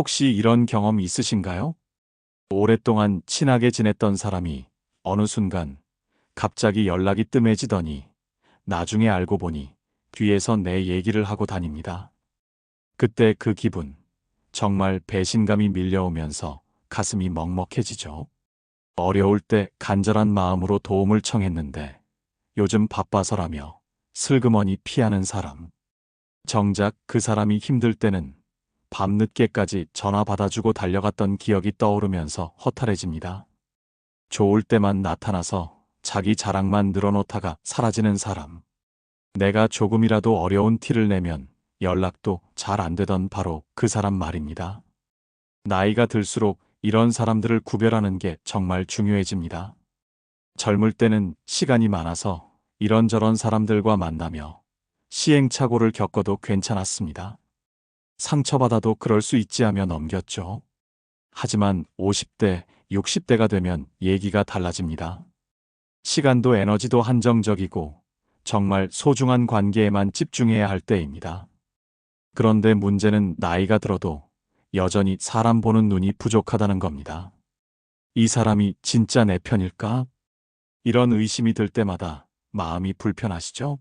혹시 이런 경험 있으신가요? 오랫동안 친하게 지냈던 사람이 어느 순간 갑자기 연락이 뜸해지더니 나중에 알고 보니 뒤에서 내 얘기를 하고 다닙니다. 그때 그 기분, 정말 배신감이 밀려오면서 가슴이 먹먹해지죠. 어려울 때 간절한 마음으로 도움을 청했는데 요즘 바빠서라며 슬그머니 피하는 사람. 정작 그 사람이 힘들 때는 밤늦게까지 전화 받아주고 달려갔던 기억이 떠오르면서 허탈해집니다. 좋을 때만 나타나서 자기 자랑만 늘어놓다가 사라지는 사람. 내가 조금이라도 어려운 티를 내면 연락도 잘 안 되던 바로 그 사람 말입니다. 나이가 들수록 이런 사람들을 구별하는 게 정말 중요해집니다. 젊을 때는 시간이 많아서 이런저런 사람들과 만나며 시행착오를 겪어도 괜찮았습니다. 상처받아도 그럴 수 있지 하며 넘겼죠. 하지만 50대, 60대가 되면 얘기가 달라집니다. 시간도 에너지도 한정적이고 정말 소중한 관계에만 집중해야 할 때입니다. 그런데 문제는 나이가 들어도 여전히 사람 보는 눈이 부족하다는 겁니다. 이 사람이 진짜 내 편일까? 이런 의심이 들 때마다 마음이 불편하시죠?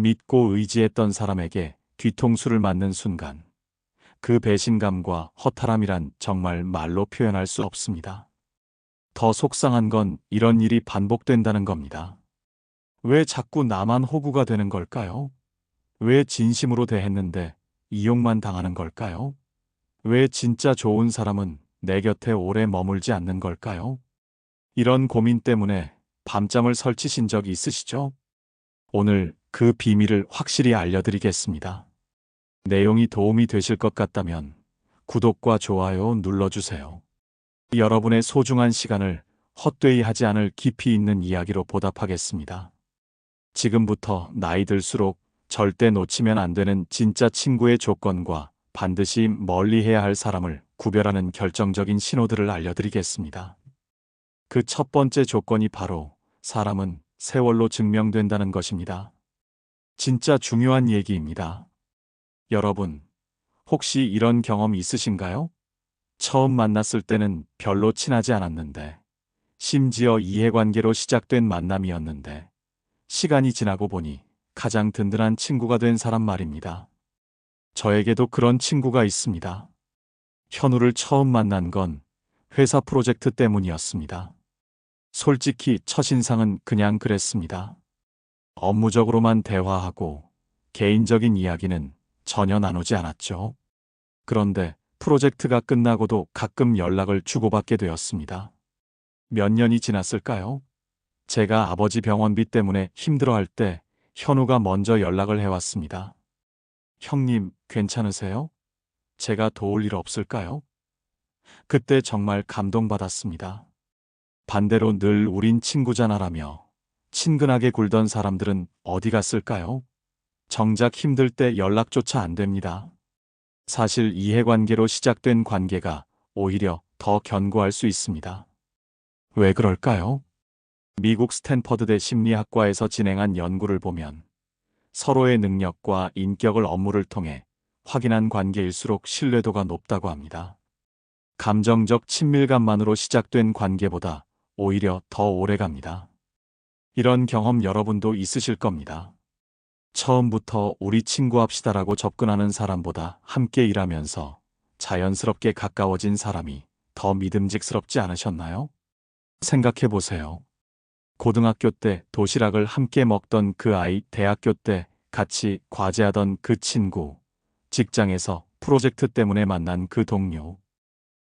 믿고 의지했던 사람에게 뒤통수를 맞는 순간, 그 배신감과 허탈함이란 정말 말로 표현할 수 없습니다. 더 속상한 건 이런 일이 반복된다는 겁니다. 왜 자꾸 나만 호구가 되는 걸까요? 왜 진심으로 대했는데 이용만 당하는 걸까요? 왜 진짜 좋은 사람은 내 곁에 오래 머물지 않는 걸까요? 이런 고민 때문에 밤잠을 설치신 적 있으시죠? 오늘 그 비밀을 확실히 알려드리겠습니다. 내용이 도움이 되실 것 같다면 구독과 좋아요 눌러주세요. 여러분의 소중한 시간을 헛되이 하지 않을 깊이 있는 이야기로 보답하겠습니다. 지금부터 나이 들수록 절대 놓치면 안 되는 진짜 친구의 조건과 반드시 멀리해야 할 사람을 구별하는 결정적인 신호들을 알려드리겠습니다. 그 첫 번째 조건이 바로 사람은 세월로 증명된다는 것입니다. 진짜 중요한 얘기입니다. 여러분, 혹시 이런 경험 있으신가요? 처음 만났을 때는 별로 친하지 않았는데, 심지어 이해관계로 시작된 만남이었는데, 시간이 지나고 보니 가장 든든한 친구가 된 사람 말입니다. 저에게도 그런 친구가 있습니다. 현우를 처음 만난 건 회사 프로젝트 때문이었습니다. 솔직히 첫인상은 그냥 그랬습니다. 업무적으로만 대화하고 개인적인 이야기는 전혀 나누지 않았죠. 그런데 프로젝트가 끝나고도 가끔 연락을 주고받게 되었습니다. 몇 년이 지났을까요? 제가 아버지 병원비 때문에 힘들어할 때 현우가 먼저 연락을 해왔습니다. 형님, 괜찮으세요? 제가 도울 일 없을까요? 그때 정말 감동받았습니다. 반대로 늘 우린 친구잖아라며 친근하게 굴던 사람들은 어디 갔을까요? 정작 힘들 때 연락조차 안 됩니다. 사실 이해관계로 시작된 관계가 오히려 더 견고할 수 있습니다. 왜 그럴까요? 미국 스탠퍼드대 심리학과에서 진행한 연구를 보면 서로의 능력과 인격을 업무를 통해 확인한 관계일수록 신뢰도가 높다고 합니다. 감정적 친밀감만으로 시작된 관계보다 오히려 더 오래 갑니다. 이런 경험 여러분도 있으실 겁니다. 처음부터 우리 친구합시다라고 접근하는 사람보다 함께 일하면서 자연스럽게 가까워진 사람이 더 믿음직스럽지 않으셨나요? 생각해 보세요. 고등학교 때 도시락을 함께 먹던 그 아이, 대학교 때 같이 과제하던 그 친구, 직장에서 프로젝트 때문에 만난 그 동료.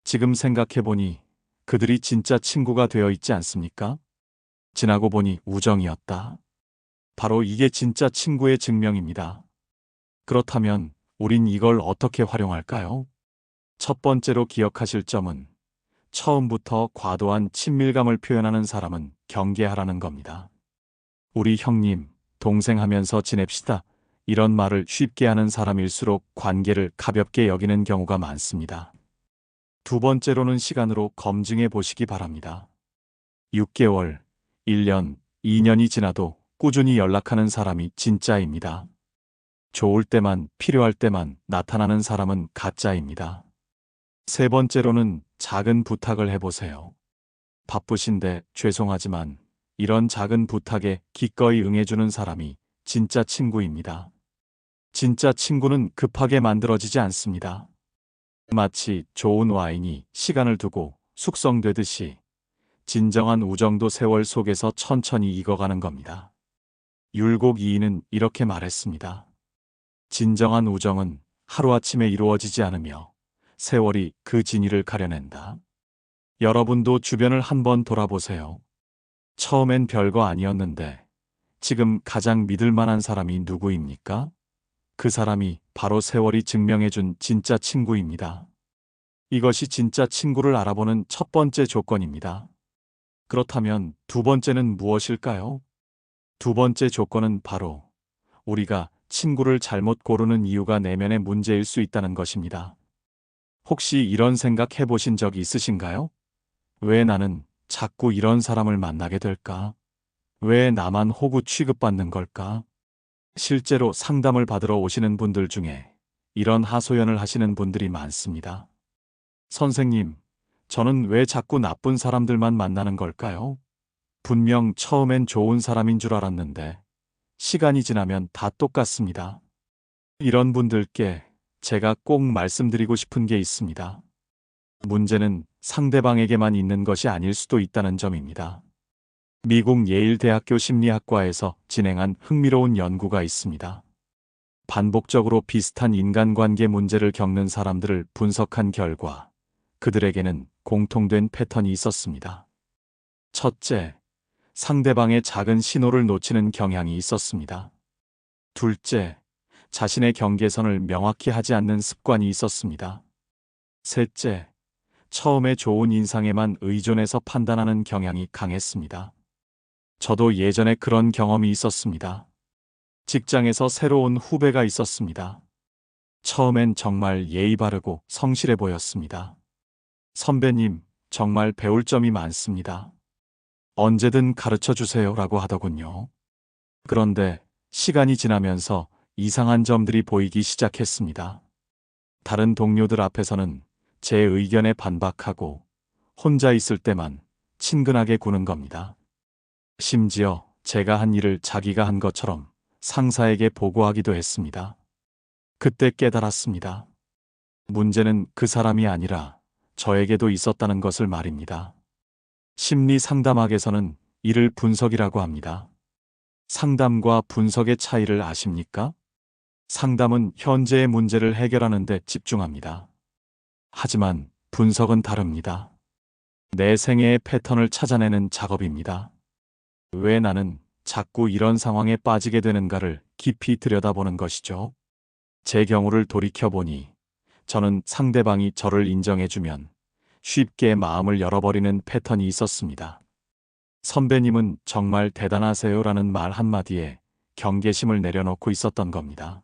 지금 생각해 보니 그들이 진짜 친구가 되어 있지 않습니까? 지나고 보니 우정이었다. 바로 이게 진짜 친구의 증명입니다. 그렇다면 우린 이걸 어떻게 활용할까요? 첫 번째로 기억하실 점은 처음부터 과도한 친밀감을 표현하는 사람은 경계하라는 겁니다. 우리 형님, 동생 하면서 지냅시다. 이런 말을 쉽게 하는 사람일수록 관계를 가볍게 여기는 경우가 많습니다. 두 번째로는 시간으로 검증해 보시기 바랍니다. 6개월, 1년, 2년이 지나도 꾸준히 연락하는 사람이 진짜입니다. 좋을 때만, 필요할 때만 나타나는 사람은 가짜입니다. 세 번째로는 작은 부탁을 해보세요. 바쁘신데 죄송하지만 이런 작은 부탁에 기꺼이 응해주는 사람이 진짜 친구입니다. 진짜 친구는 급하게 만들어지지 않습니다. 마치 좋은 와인이 시간을 두고 숙성되듯이 진정한 우정도 세월 속에서 천천히 익어가는 겁니다. 율곡 이인은 이렇게 말했습니다. 진정한 우정은 하루아침에 이루어지지 않으며 세월이 그 진위를 가려낸다. 여러분도 주변을 한번 돌아보세요. 처음엔 별거 아니었는데 지금 가장 믿을 만한 사람이 누구입니까? 그 사람이 바로 세월이 증명해준 진짜 친구입니다. 이것이 진짜 친구를 알아보는 첫 번째 조건입니다. 그렇다면 두 번째는 무엇일까요? 두 번째 조건은 바로 우리가 친구를 잘못 고르는 이유가 내면의 문제일 수 있다는 것입니다. 혹시 이런 생각 해보신 적 있으신가요? 왜 나는 자꾸 이런 사람을 만나게 될까? 왜 나만 호구 취급받는 걸까? 실제로 상담을 받으러 오시는 분들 중에 이런 하소연을 하시는 분들이 많습니다. 선생님, 저는 왜 자꾸 나쁜 사람들만 만나는 걸까요? 분명 처음엔 좋은 사람인 줄 알았는데 시간이 지나면 다 똑같습니다. 이런 분들께 제가 꼭 말씀드리고 싶은 게 있습니다. 문제는 상대방에게만 있는 것이 아닐 수도 있다는 점입니다. 미국 예일대학교 심리학과에서 진행한 흥미로운 연구가 있습니다. 반복적으로 비슷한 인간관계 문제를 겪는 사람들을 분석한 결과 그들에게는 공통된 패턴이 있었습니다. 첫째, 상대방의 작은 신호를 놓치는 경향이 있었습니다. 둘째, 자신의 경계선을 명확히 하지 않는 습관이 있었습니다. 셋째, 처음에 좋은 인상에만 의존해서 판단하는 경향이 강했습니다. 저도 예전에 그런 경험이 있었습니다. 직장에서 새로운 후배가 있었습니다. 처음엔 정말 예의 바르고 성실해 보였습니다. 선배님, 정말 배울 점이 많습니다. 언제든 가르쳐 주세요라고 하더군요. 그런데 시간이 지나면서 이상한 점들이 보이기 시작했습니다. 다른 동료들 앞에서는 제 의견에 반박하고 혼자 있을 때만 친근하게 구는 겁니다. 심지어 제가 한 일을 자기가 한 것처럼 상사에게 보고하기도 했습니다. 그때 깨달았습니다. 문제는 그 사람이 아니라 저에게도 있었다는 것을 말입니다. 심리 상담학에서는 이를 분석이라고 합니다. 상담과 분석의 차이를 아십니까? 상담은 현재의 문제를 해결하는 데 집중합니다. 하지만 분석은 다릅니다. 내 생애의 패턴을 찾아내는 작업입니다. 왜 나는 자꾸 이런 상황에 빠지게 되는가를 깊이 들여다보는 것이죠. 제 경우를 돌이켜보니 저는 상대방이 저를 인정해주면 쉽게 마음을 열어버리는 패턴이 있었습니다. 선배님은 정말 대단하세요라는 말 한마디에 경계심을 내려놓고 있었던 겁니다.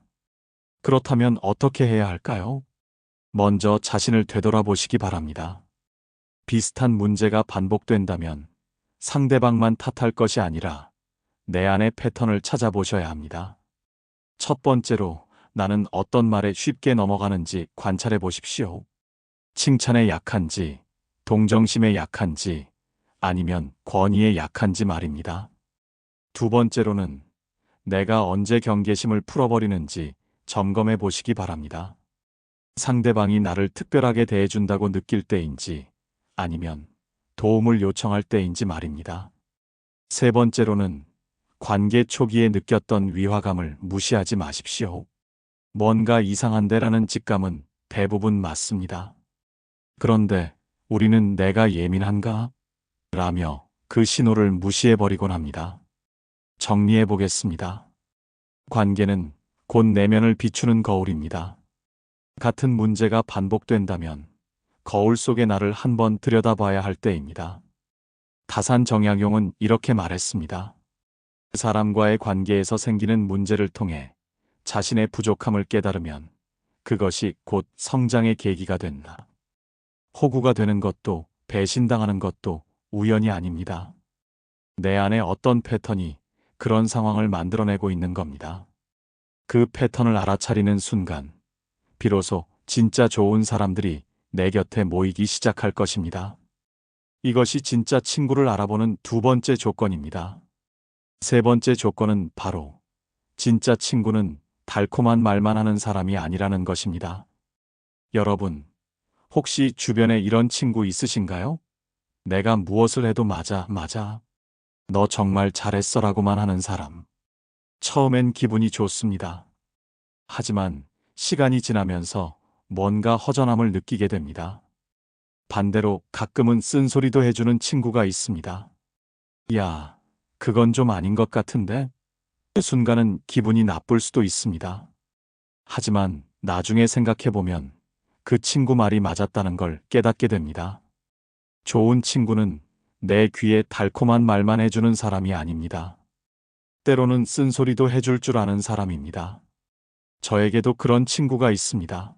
그렇다면 어떻게 해야 할까요? 먼저 자신을 되돌아보시기 바랍니다. 비슷한 문제가 반복된다면 상대방만 탓할 것이 아니라 내 안의 패턴을 찾아보셔야 합니다. 첫 번째로 나는 어떤 말에 쉽게 넘어가는지 관찰해 보십시오. 칭찬에 약한지, 동정심에 약한지, 아니면 권위에 약한지 말입니다. 두 번째로는 내가 언제 경계심을 풀어버리는지 점검해 보시기 바랍니다. 상대방이 나를 특별하게 대해준다고 느낄 때인지 아니면 도움을 요청할 때인지 말입니다. 세 번째로는 관계 초기에 느꼈던 위화감을 무시하지 마십시오. 뭔가 이상한데라는 직감은 대부분 맞습니다. 그런데 우리는 내가 예민한가? 라며 그 신호를 무시해버리곤 합니다. 정리해 보겠습니다. 관계는 곧 내면을 비추는 거울입니다. 같은 문제가 반복된다면 거울 속의 나를 한번 들여다봐야 할 때입니다. 다산 정약용은 이렇게 말했습니다. 사람과의 관계에서 생기는 문제를 통해 자신의 부족함을 깨달으면 그것이 곧 성장의 계기가 된다. 호구가 되는 것도 배신당하는 것도 우연이 아닙니다. 내 안에 어떤 패턴이 그런 상황을 만들어내고 있는 겁니다. 그 패턴을 알아차리는 순간 비로소 진짜 좋은 사람들이 내 곁에 모이기 시작할 것입니다. 이것이 진짜 친구를 알아보는 두 번째 조건입니다. 세 번째 조건은 바로 진짜 친구는 달콤한 말만 하는 사람이 아니라는 것입니다. 여러분, 혹시 주변에 이런 친구 있으신가요? 내가 무엇을 해도 맞아, 맞아. 너 정말 잘했어라고만 하는 사람. 처음엔 기분이 좋습니다. 하지만 시간이 지나면서 뭔가 허전함을 느끼게 됩니다. 반대로 가끔은 쓴소리도 해주는 친구가 있습니다. 야, 그건 좀 아닌 것 같은데? 그 순간은 기분이 나쁠 수도 있습니다. 하지만 나중에 생각해보면 그 친구 말이 맞았다는 걸 깨닫게 됩니다. 좋은 친구는 내 귀에 달콤한 말만 해주는 사람이 아닙니다. 때로는 쓴소리도 해줄 줄 아는 사람입니다. 저에게도 그런 친구가 있습니다.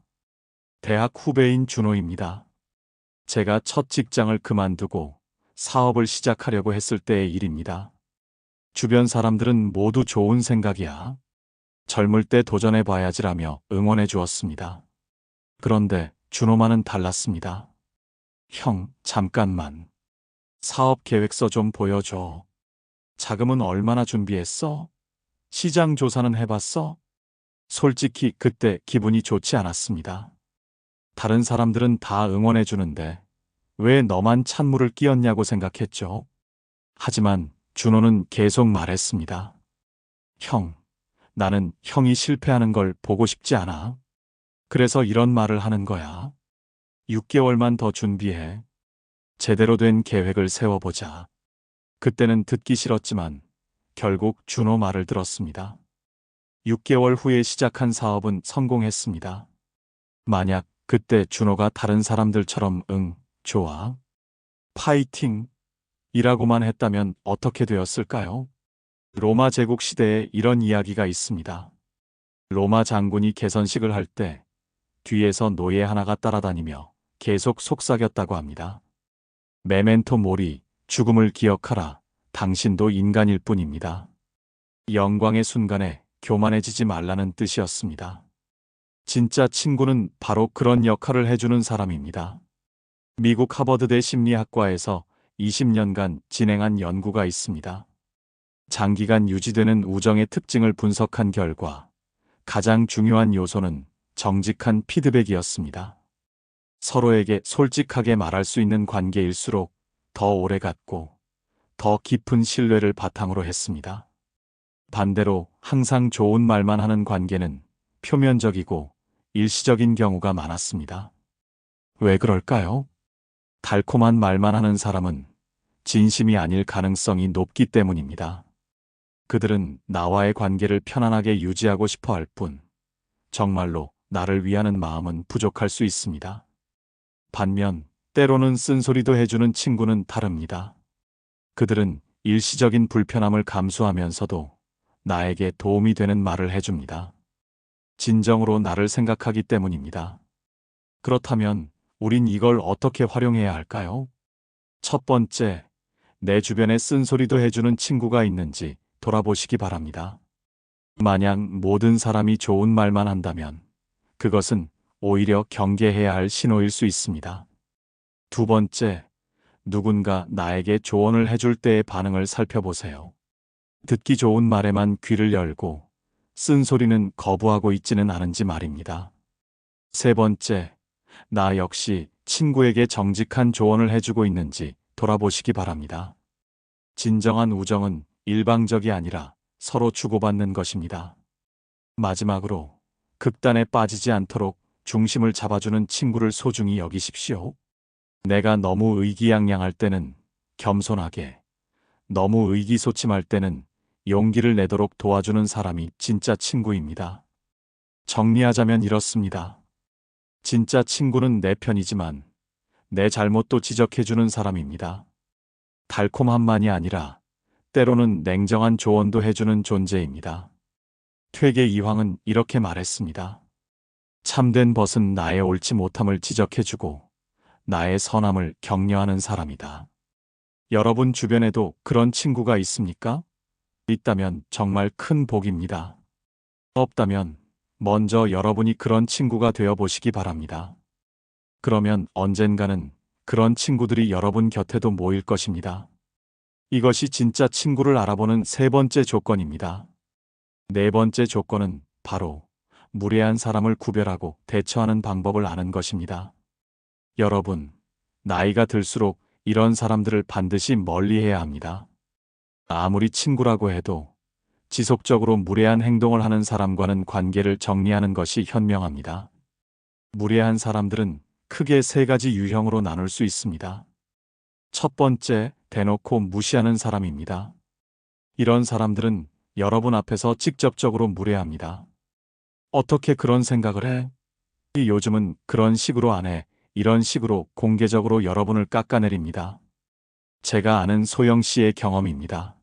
대학 후배인 준호입니다. 제가 첫 직장을 그만두고 사업을 시작하려고 했을 때의 일입니다. 주변 사람들은 모두 좋은 생각이야. 젊을 때 도전해봐야지라며 응원해 주었습니다. 그런데 준호만은 달랐습니다. 형, 잠깐만. 사업 계획서 좀 보여줘. 자금은 얼마나 준비했어? 시장 조사는 해봤어? 솔직히 그때 기분이 좋지 않았습니다. 다른 사람들은 다 응원해 주는데 왜 너만 찬물을 끼얹냐고 생각했죠. 하지만 준호는 계속 말했습니다. 형, 나는 형이 실패하는 걸 보고 싶지 않아. 그래서 이런 말을 하는 거야. 6개월만 더 준비해. 제대로 된 계획을 세워보자. 그때는 듣기 싫었지만 결국 준호 말을 들었습니다. 6개월 후에 시작한 사업은 성공했습니다. 만약 그때 준호가 다른 사람들처럼 응, 좋아, 파이팅! 이라고만 했다면 어떻게 되었을까요? 로마 제국 시대에 이런 이야기가 있습니다. 로마 장군이 개선식을 할 때 뒤에서 노예 하나가 따라다니며 계속 속삭였다고 합니다. 메멘토 모리, 죽음을 기억하라. 당신도 인간일 뿐입니다. 영광의 순간에 교만해지지 말라는 뜻이었습니다. 진짜 친구는 바로 그런 역할을 해주는 사람입니다. 미국 하버드대 심리학과에서 20년간 진행한 연구가 있습니다. 장기간 유지되는 우정의 특징을 분석한 결과 가장 중요한 요소는 정직한 피드백이었습니다. 서로에게 솔직하게 말할 수 있는 관계일수록 더 오래 갔고 더 깊은 신뢰를 바탕으로 했습니다. 반대로 항상 좋은 말만 하는 관계는 표면적이고 일시적인 경우가 많았습니다. 왜 그럴까요? 달콤한 말만 하는 사람은 진심이 아닐 가능성이 높기 때문입니다. 그들은 나와의 관계를 편안하게 유지하고 싶어 할 뿐, 정말로 나를 위하는 마음은 부족할 수 있습니다. 반면, 때로는 쓴소리도 해주는 친구는 다릅니다. 그들은 일시적인 불편함을 감수하면서도 나에게 도움이 되는 말을 해줍니다. 진정으로 나를 생각하기 때문입니다. 그렇다면 우린 이걸 어떻게 활용해야 할까요? 첫 번째, 내 주변에 쓴소리도 해주는 친구가 있는지 돌아보시기 바랍니다. 만약 모든 사람이 좋은 말만 한다면 그것은 오히려 경계해야 할 신호일 수 있습니다. 두 번째, 누군가 나에게 조언을 해줄 때의 반응을 살펴보세요. 듣기 좋은 말에만 귀를 열고 쓴소리는 거부하고 있지는 않은지 말입니다. 세 번째, 나 역시 친구에게 정직한 조언을 해주고 있는지 돌아보시기 바랍니다. 진정한 우정은 일방적이 아니라 서로 주고받는 것입니다. 마지막으로 극단에 빠지지 않도록 중심을 잡아주는 친구를 소중히 여기십시오. 내가 너무 의기양양할 때는 겸손하게, 너무 의기소침할 때는 용기를 내도록 도와주는 사람이 진짜 친구입니다. 정리하자면 이렇습니다. 진짜 친구는 내 편이지만 내 잘못도 지적해주는 사람입니다. 달콤함만이 아니라 때로는 냉정한 조언도 해주는 존재입니다. 퇴계 이황은 이렇게 말했습니다. 참된 벗은 나의 옳지 못함을 지적해주고 나의 선함을 격려하는 사람이다. 여러분 주변에도 그런 친구가 있습니까? 있다면 정말 큰 복입니다. 없다면 먼저 여러분이 그런 친구가 되어 보시기 바랍니다. 그러면 언젠가는 그런 친구들이 여러분 곁에도 모일 것입니다. 이것이 진짜 친구를 알아보는 세 번째 조건입니다. 네 번째 조건은 바로 무례한 사람을 구별하고 대처하는 방법을 아는 것입니다. 여러분, 나이가 들수록 이런 사람들을 반드시 멀리해야 합니다. 아무리 친구라고 해도 지속적으로 무례한 행동을 하는 사람과는 관계를 정리하는 것이 현명합니다. 무례한 사람들은 크게 세 가지 유형으로 나눌 수 있습니다. 첫 번째, 대놓고 무시하는 사람입니다. 이런 사람들은 여러분 앞에서 직접적으로 무례합니다. 어떻게 그런 생각을 해? 요즘은 그런 식으로 안 해. 이런 식으로 공개적으로 여러분을 깎아내립니다. 제가 아는 소영 씨의 경험입니다.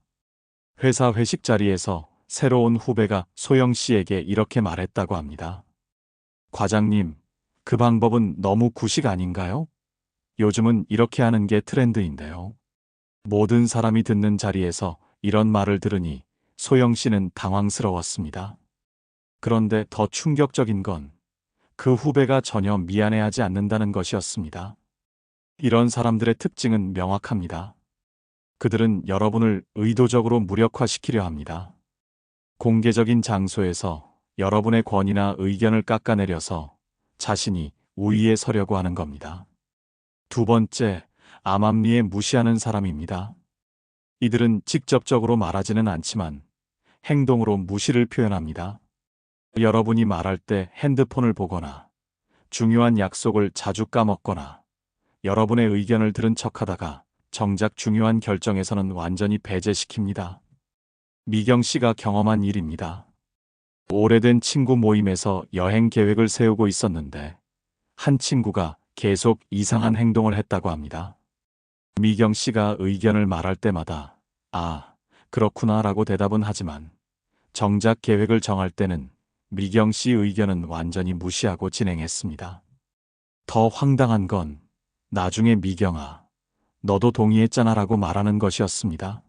회사 회식 자리에서 새로운 후배가 소영 씨에게 이렇게 말했다고 합니다. 과장님, 그 방법은 너무 구식 아닌가요? 요즘은 이렇게 하는 게 트렌드인데요. 모든 사람이 듣는 자리에서 이런 말을 들으니 소영 씨는 당황스러웠습니다. 그런데 더 충격적인 건 그 후배가 전혀 미안해하지 않는다는 것이었습니다. 이런 사람들의 특징은 명확합니다. 그들은 여러분을 의도적으로 무력화시키려 합니다. 공개적인 장소에서 여러분의 권위나 의견을 깎아내려서 자신이 우위에 서려고 하는 겁니다. 두 번째, 암암리에 무시하는 사람입니다. 이들은 직접적으로 말하지는 않지만 행동으로 무시를 표현합니다. 여러분이 말할 때 핸드폰을 보거나 중요한 약속을 자주 까먹거나 여러분의 의견을 들은 척하다가 정작 중요한 결정에서는 완전히 배제시킵니다. 미경 씨가 경험한 일입니다. 오래된 친구 모임에서 여행 계획을 세우고 있었는데 한 친구가 계속 이상한 행동을 했다고 합니다. 미경 씨가 의견을 말할 때마다 아, 그렇구나 라고 대답은 하지만 정작 계획을 정할 때는 미경 씨 의견은 완전히 무시하고 진행했습니다. 더 황당한 건 나중에 미경아, 너도 동의했잖아 라고 말하는 것이었습니다.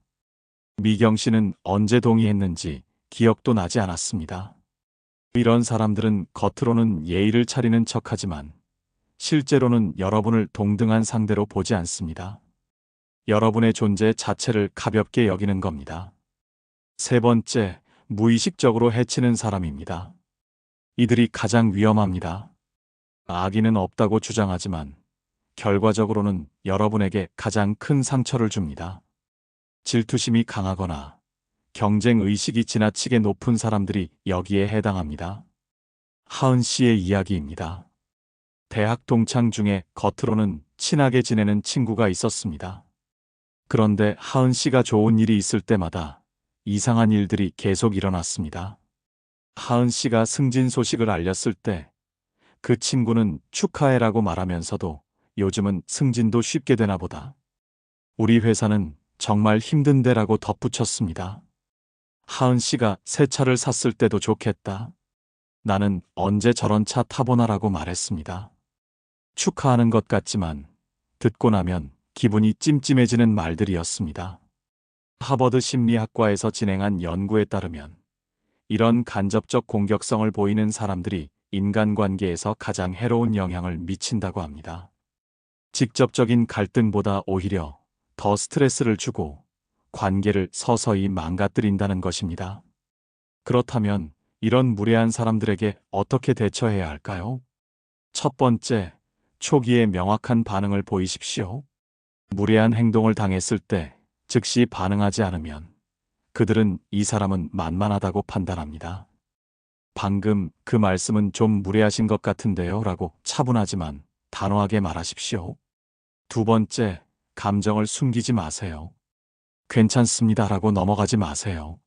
미경 씨는 언제 동의했는지 기억도 나지 않았습니다. 이런 사람들은 겉으로는 예의를 차리는 척하지만 실제로는 여러분을 동등한 상대로 보지 않습니다. 여러분의 존재 자체를 가볍게 여기는 겁니다. 세 번째, 무의식적으로 해치는 사람입니다. 이들이 가장 위험합니다. 악의는 없다고 주장하지만 결과적으로는 여러분에게 가장 큰 상처를 줍니다. 질투심이 강하거나 경쟁 의식이 지나치게 높은 사람들이 여기에 해당합니다. 하은 씨의 이야기입니다. 대학 동창 중에 겉으로는 친하게 지내는 친구가 있었습니다. 그런데 하은 씨가 좋은 일이 있을 때마다 이상한 일들이 계속 일어났습니다. 하은 씨가 승진 소식을 알렸을 때 그 친구는 축하해라고 말하면서도 요즘은 승진도 쉽게 되나 보다. 우리 회사는 정말 힘든데라고 덧붙였습니다. 하은 씨가 새 차를 샀을 때도 좋겠다. 나는 언제 저런 차 타보나라고 말했습니다. 축하하는 것 같지만 듣고 나면 기분이 찜찜해지는 말들이었습니다. 하버드 심리학과에서 진행한 연구에 따르면 이런 간접적 공격성을 보이는 사람들이 인간관계에서 가장 해로운 영향을 미친다고 합니다. 직접적인 갈등보다 오히려 더 스트레스를 주고 관계를 서서히 망가뜨린다는 것입니다. 그렇다면 이런 무례한 사람들에게 어떻게 대처해야 할까요? 첫 번째, 초기에 명확한 반응을 보이십시오. 무례한 행동을 당했을 때 즉시 반응하지 않으면 그들은 이 사람은 만만하다고 판단합니다. 방금 그 말씀은 좀 무례하신 것 같은데요 라고 차분하지만 단호하게 말하십시오. 두 번째, 감정을 숨기지 마세요. 괜찮습니다 라고 넘어가지 마세요.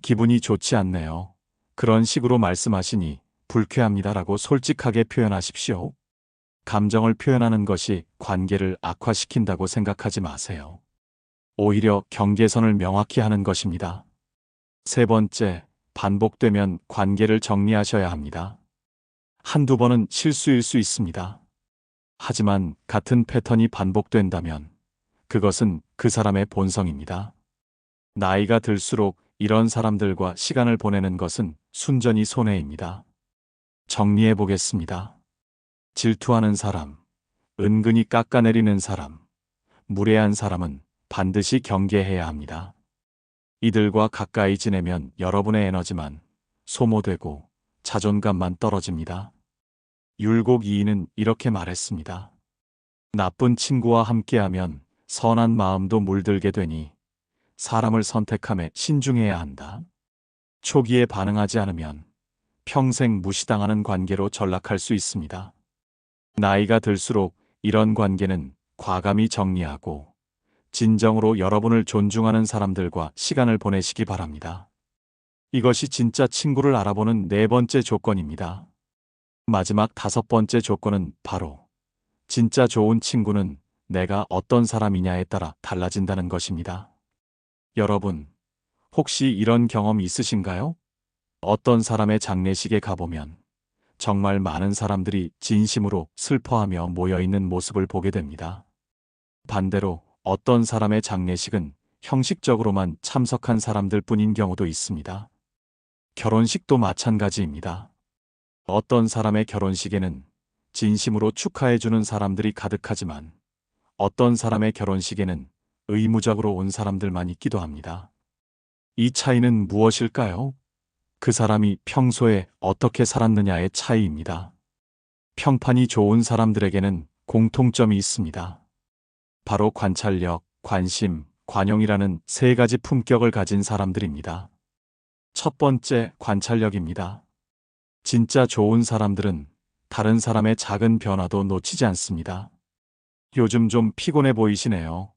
기분이 좋지 않네요. 그런 식으로 말씀하시니 불쾌합니다 라고 솔직하게 표현하십시오. 감정을 표현하는 것이 관계를 악화시킨다고 생각하지 마세요. 오히려 경계선을 명확히 하는 것입니다. 세 번째, 반복되면 관계를 정리하셔야 합니다. 한두 번은 실수일 수 있습니다. 하지만 같은 패턴이 반복된다면 그것은 그 사람의 본성입니다. 나이가 들수록 이런 사람들과 시간을 보내는 것은 순전히 손해입니다. 정리해 보겠습니다. 질투하는 사람, 은근히 깎아내리는 사람, 무례한 사람은 반드시 경계해야 합니다. 이들과 가까이 지내면 여러분의 에너지만 소모되고 자존감만 떨어집니다. 율곡 이인은 이렇게 말했습니다. 나쁜 친구와 함께하면 선한 마음도 물들게 되니 사람을 선택함에 신중해야 한다. 초기에 반응하지 않으면 평생 무시당하는 관계로 전락할 수 있습니다. 나이가 들수록 이런 관계는 과감히 정리하고 진정으로 여러분을 존중하는 사람들과 시간을 보내시기 바랍니다. 이것이 진짜 친구를 알아보는 네 번째 조건입니다. 마지막 다섯 번째 조건은 바로 진짜 좋은 친구는 내가 어떤 사람이냐에 따라 달라진다는 것입니다. 여러분, 혹시 이런 경험 있으신가요? 어떤 사람의 장례식에 가보면 정말 많은 사람들이 진심으로 슬퍼하며 모여있는 모습을 보게 됩니다. 반대로 어떤 사람의 장례식은 형식적으로만 참석한 사람들 뿐인 경우도 있습니다. 결혼식도 마찬가지입니다. 어떤 사람의 결혼식에는 진심으로 축하해주는 사람들이 가득하지만 어떤 사람의 결혼식에는 의무적으로 온 사람들만 있기도 합니다. 이 차이는 무엇일까요? 그 사람이 평소에 어떻게 살았느냐의 차이입니다. 평판이 좋은 사람들에게는 공통점이 있습니다. 바로 관찰력, 관심, 관용이라는 세 가지 품격을 가진 사람들입니다. 첫 번째, 관찰력입니다. 진짜 좋은 사람들은 다른 사람의 작은 변화도 놓치지 않습니다. 요즘 좀 피곤해 보이시네요.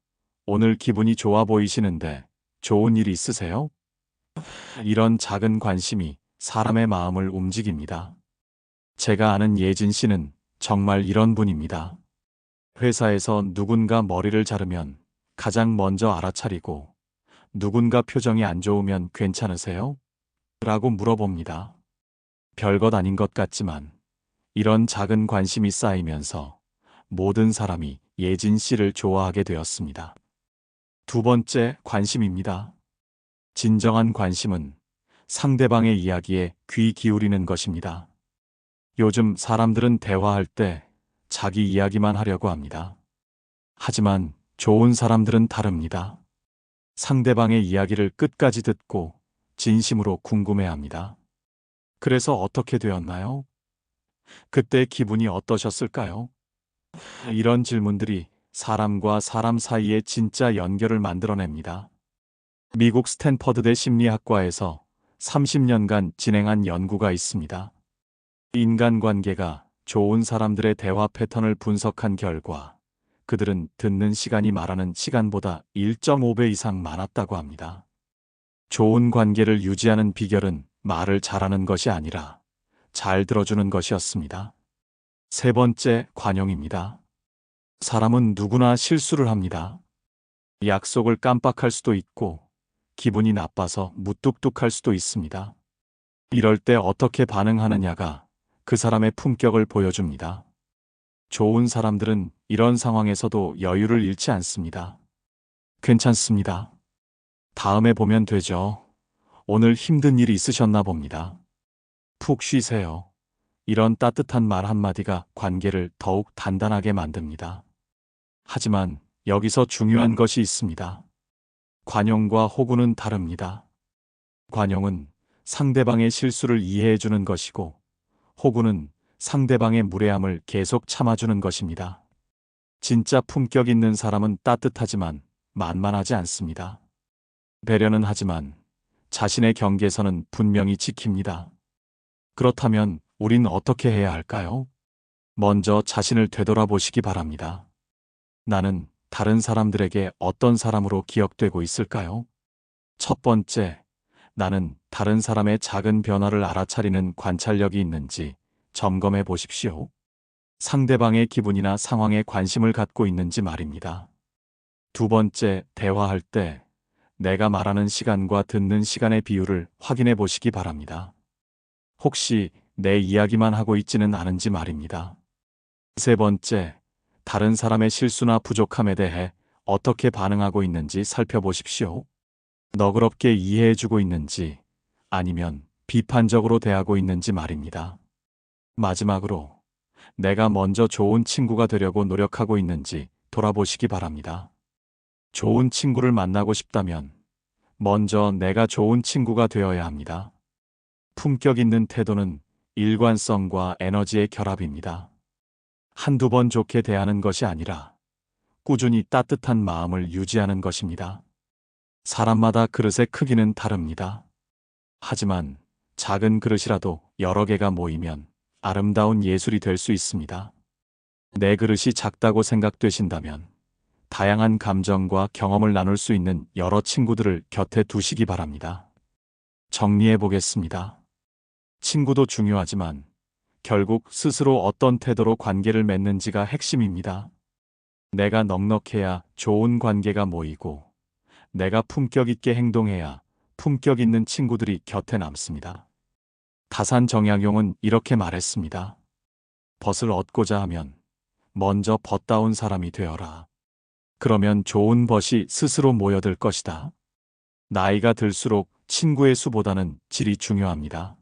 오늘 기분이 좋아 보이시는데 좋은 일 있으세요? 이런 작은 관심이 사람의 마음을 움직입니다. 제가 아는 예진 씨는 정말 이런 분입니다. 회사에서 누군가 머리를 자르면 가장 먼저 알아차리고 누군가 표정이 안 좋으면 괜찮으세요? 라고 물어봅니다. 별것 아닌 것 같지만 이런 작은 관심이 쌓이면서 모든 사람이 예진 씨를 좋아하게 되었습니다. 두 번째, 관심입니다. 진정한 관심은 상대방의 이야기에 귀 기울이는 것입니다. 요즘 사람들은 대화할 때 자기 이야기만 하려고 합니다. 하지만 좋은 사람들은 다릅니다. 상대방의 이야기를 끝까지 듣고 진심으로 궁금해합니다. 그래서 어떻게 되었나요? 그때 기분이 어떠셨을까요? 이런 질문들이 사람과 사람 사이의 진짜 연결을 만들어냅니다. 미국 스탠퍼드대 심리학과에서 30년간 진행한 연구가 있습니다. 인간관계가 좋은 사람들의 대화 패턴을 분석한 결과 그들은 듣는 시간이 말하는 시간보다 1.5배 이상 많았다고 합니다. 좋은 관계를 유지하는 비결은 말을 잘하는 것이 아니라 잘 들어주는 것이었습니다. 세 번째, 관용입니다. 사람은 누구나 실수를 합니다. 약속을 깜빡할 수도 있고 기분이 나빠서 무뚝뚝할 수도 있습니다. 이럴 때 어떻게 반응하느냐가 그 사람의 품격을 보여줍니다. 좋은 사람들은 이런 상황에서도 여유를 잃지 않습니다. 괜찮습니다. 다음에 보면 되죠. 오늘 힘든 일이 있으셨나 봅니다. 푹 쉬세요. 이런 따뜻한 말 한마디가 관계를 더욱 단단하게 만듭니다. 하지만 여기서 중요한 것이 있습니다. 관용과 호구는 다릅니다. 관용은 상대방의 실수를 이해해주는 것이고 호구는 상대방의 무례함을 계속 참아주는 것입니다. 진짜 품격 있는 사람은 따뜻하지만 만만하지 않습니다. 배려는 하지만 자신의 경계선은 분명히 지킵니다. 그렇다면 우린 어떻게 해야 할까요? 먼저 자신을 되돌아보시기 바랍니다. 나는 다른 사람들에게 어떤 사람으로 기억되고 있을까요? 첫 번째, 나는 다른 사람의 작은 변화를 알아차리는 관찰력이 있는지 점검해 보십시오. 상대방의 기분이나 상황에 관심을 갖고 있는지 말입니다. 두 번째, 대화할 때 내가 말하는 시간과 듣는 시간의 비율을 확인해 보시기 바랍니다. 혹시 내 이야기만 하고 있지는 않은지 말입니다. 세 번째, 다른 사람의 실수나 부족함에 대해 어떻게 반응하고 있는지 살펴보십시오. 너그럽게 이해해주고 있는지 아니면 비판적으로 대하고 있는지 말입니다. 마지막으로 내가 먼저 좋은 친구가 되려고 노력하고 있는지 돌아보시기 바랍니다. 좋은 친구를 만나고 싶다면 먼저 내가 좋은 친구가 되어야 합니다. 품격 있는 태도는 일관성과 에너지의 결합입니다. 한두 번 좋게 대하는 것이 아니라 꾸준히 따뜻한 마음을 유지하는 것입니다. 사람마다 그릇의 크기는 다릅니다. 하지만 작은 그릇이라도 여러 개가 모이면 아름다운 예술이 될 수 있습니다. 내 그릇이 작다고 생각되신다면 다양한 감정과 경험을 나눌 수 있는 여러 친구들을 곁에 두시기 바랍니다. 정리해 보겠습니다. 친구도 중요하지만 결국 스스로 어떤 태도로 관계를 맺는지가 핵심입니다. 내가 넉넉해야 좋은 관계가 모이고 내가 품격 있게 행동해야 품격 있는 친구들이 곁에 남습니다. 다산 정약용은 이렇게 말했습니다. 벗을 얻고자 하면 먼저 벗다운 사람이 되어라. 그러면 좋은 벗이 스스로 모여들 것이다. 나이가 들수록 친구의 수보다는 질이 중요합니다.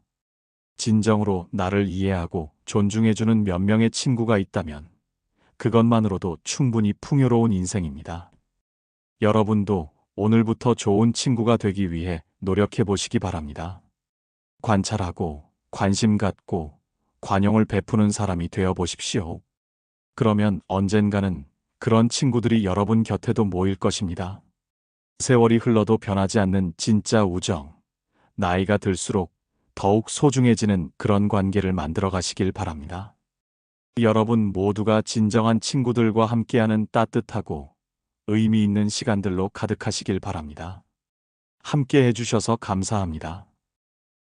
진정으로 나를 이해하고 존중해주는 몇 명의 친구가 있다면 그것만으로도 충분히 풍요로운 인생입니다. 여러분도 오늘부터 좋은 친구가 되기 위해 노력해 보시기 바랍니다. 관찰하고 관심 갖고 관용을 베푸는 사람이 되어 보십시오. 그러면 언젠가는 그런 친구들이 여러분 곁에도 모일 것입니다. 세월이 흘러도 변하지 않는 진짜 우정, 나이가 들수록 더욱 소중해지는 그런 관계를 만들어 가시길 바랍니다. 여러분 모두가 진정한 친구들과 함께하는 따뜻하고 의미 있는 시간들로 가득하시길 바랍니다. 함께 해주셔서 감사합니다.